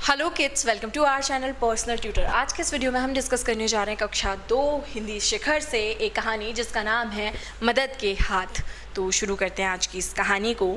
Hello kids, welcome to our channel personal tutor. आज के इस वीडियो में हम डिस्कस करने जा रहे हैं कक्षा 2 हिंदी शिखर से एक कहानी जिसका नाम है मदद के हाथ। तो शुरू करते हैं आज की इस कहानी को।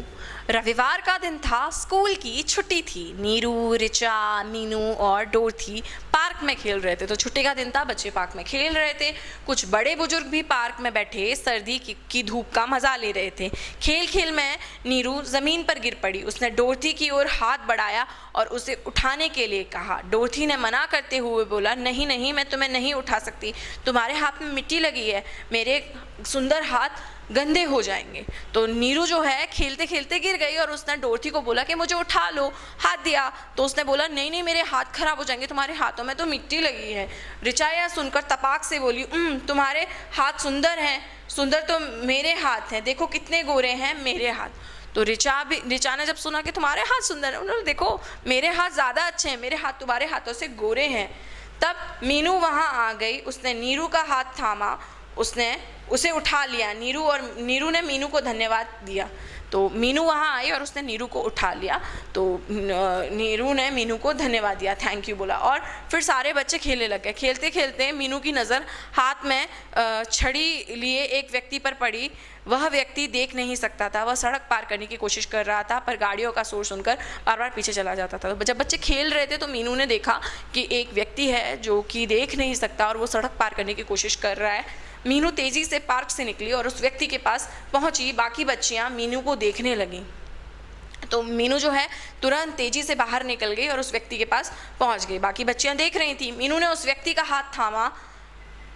रविवार का दिन था, स्कूल की छुट्टी थी। नीरू, रिचा, मीनू और डोरथी पार्क में खेल रहे थे। तो छुट्टी का दिन था, बच्चे पार्क में खेल रहे थे। कुछ बड़े बुजुर्ग भी पार्क में बैठे सर्दी की धूप का मजा ले रहे थे। खेल खेल में नीरू जमीन पर गिर पड़ी। उसने डोरथी की ओर हाथ बढ़ाया और उसे उठाने के लिए कहा। डोरथी ने मना करते हुए बोला, नहीं नहीं, मैं तुम्हें नहीं उठा सकती, तुम्हारे हाथ में मिट्टी लगी है, मेरे सुंदर हाथ गंदे हो जाएंगे। तो नीरू जो है खेलते खेलते गिर गई और उसने डोरथी को बोला कि मुझे उठा लो, हाथ दिया। तो उसने बोला, नहीं नहीं, मेरे हाथ खराब हो जाएंगे, तुम्हारे हाथों में तो मिट्टी लगी है। रिचा यह सुनकर तपाक से बोली, तुम्हारे हाथ सुंदर हैं, सुंदर तो मेरे हाथ हैं, देखो कितने गोरे हैं मेरे हाथ। तो रिचा ने जब सुना कि तुम्हारे हाथ सुंदर हैं, उन्होंने देखो मेरे हाथ ज़्यादा अच्छे हैं, मेरे हाथ तुम्हारे हाथों से गोरे हैं। तब मीनू वहाँ आ गई, उसने नीरू का हाथ थामा, उसने उसे उठा लिया। नीरू ने मीनू को धन्यवाद दिया। तो मीनू वहाँ आई और उसने नीरू को उठा लिया। तो नीरू ने मीनू को धन्यवाद दिया, थैंक यू बोला, और फिर सारे बच्चे खेलने लग गए। खेलते खेलते मीनू की नज़र हाथ में छड़ी लिए एक व्यक्ति पर पड़ी। वह व्यक्ति देख नहीं सकता था, वह सड़क पार करने की कोशिश कर रहा था, पर गाड़ियों का शोर सुनकर बार बार पीछे चला जाता था। तो जब बच्चे खेल रहे थे तो मीनू ने देखा कि एक व्यक्ति है जो कि देख नहीं सकता और वो सड़क पार करने की कोशिश कर रहा है। मीनू तेज़ी से पार्क से निकली और उस व्यक्ति के पास पहुंची। बाकी बच्चियां मीनू को देखने लगीं। तो मीनू जो है तुरंत तेज़ी से बाहर निकल गई और उस व्यक्ति के पास पहुंच गई। बाकी बच्चियां देख रही थी। मीनू ने उस व्यक्ति का हाथ थामा।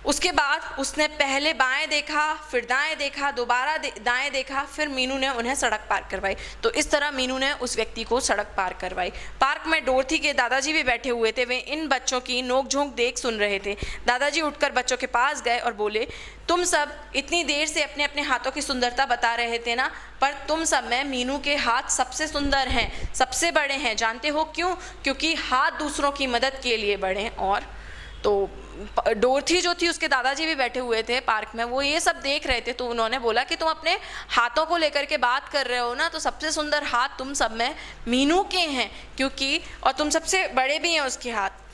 उसके बाद उसने पहले बाएं देखा, फिर दाएं देखा, दोबारा दाएं देखा, फिर मीनू ने उन्हें सड़क पार करवाई। तो इस तरह मीनू ने उस व्यक्ति को सड़क पार करवाई। पार्क में डोरथी के दादाजी भी बैठे हुए थे। वे इन बच्चों की नोक-झोंक देख सुन रहे थे। दादाजी उठकर बच्चों के पास गए और बोले, तुम सब इतनी देर से अपने अपने हाथों की सुंदरता बता रहे थे ना, पर तुम सब में मीनू के हाथ सबसे सुंदर हैं, सबसे बड़े हैं। जानते हो क्यों? क्योंकि हाथ दूसरों की मदद के लिए बड़े हैं। और तो डोरथी जो थी, उसके दादाजी भी बैठे हुए थे पार्क में, वो ये सब देख रहे थे। तो उन्होंने बोला कि तुम अपने हाथों को लेकर के बात कर रहे हो ना, तो सबसे सुंदर हाथ तुम सब में मीनू के हैं, क्योंकि और तुम सबसे बड़े भी हैं उसके हाथ,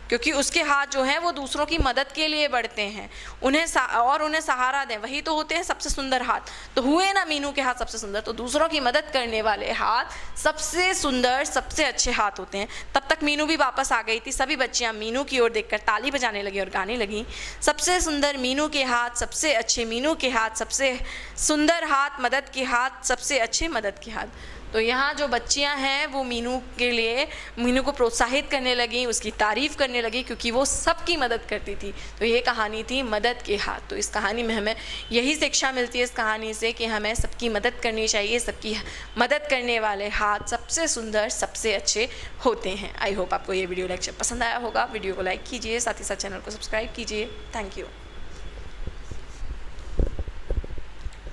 क्योंकि उसके हाथ जो हैं वो दूसरों की मदद के लिए बढ़ते हैं, उन्हें सहारा दें, वही तो होते हैं सबसे सुंदर हाथ। तो हुए ना मीनू के हाथ सबसे सुंदर, तो दूसरों की मदद करने वाले हाथ सबसे सुंदर, सबसे अच्छे हाथ होते हैं। तब तक मीनू भी वापस आ गई थी। सभी बच्चियां मीनू की ओर देखकर ताली बजाने लगी और गाने लगी, सबसे सुंदर मीनू के हाथ, सबसे अच्छे मीनू के हाथ, सबसे सुंदर हाथ मदद के हाथ, सबसे अच्छे मदद के हाथ। तो यहाँ जो बच्चियाँ हैं वो मीनू को प्रोत्साहित करने लगी, उसकी तारीफ़ करने लगी, क्योंकि वो सबकी मदद करती थी। तो ये कहानी थी मदद के हाथ। तो इस कहानी में हमें यही शिक्षा मिलती है इस कहानी से कि हमें सबकी मदद करनी चाहिए। सबकी मदद करने वाले हाथ सबसे सुंदर, सबसे अच्छे होते हैं। आई होप आपको ये वीडियो लेक्चर पसंद आया होगा। वीडियो को लाइक कीजिए, साथ ही साथ चैनल को सब्सक्राइब कीजिए। Thank you.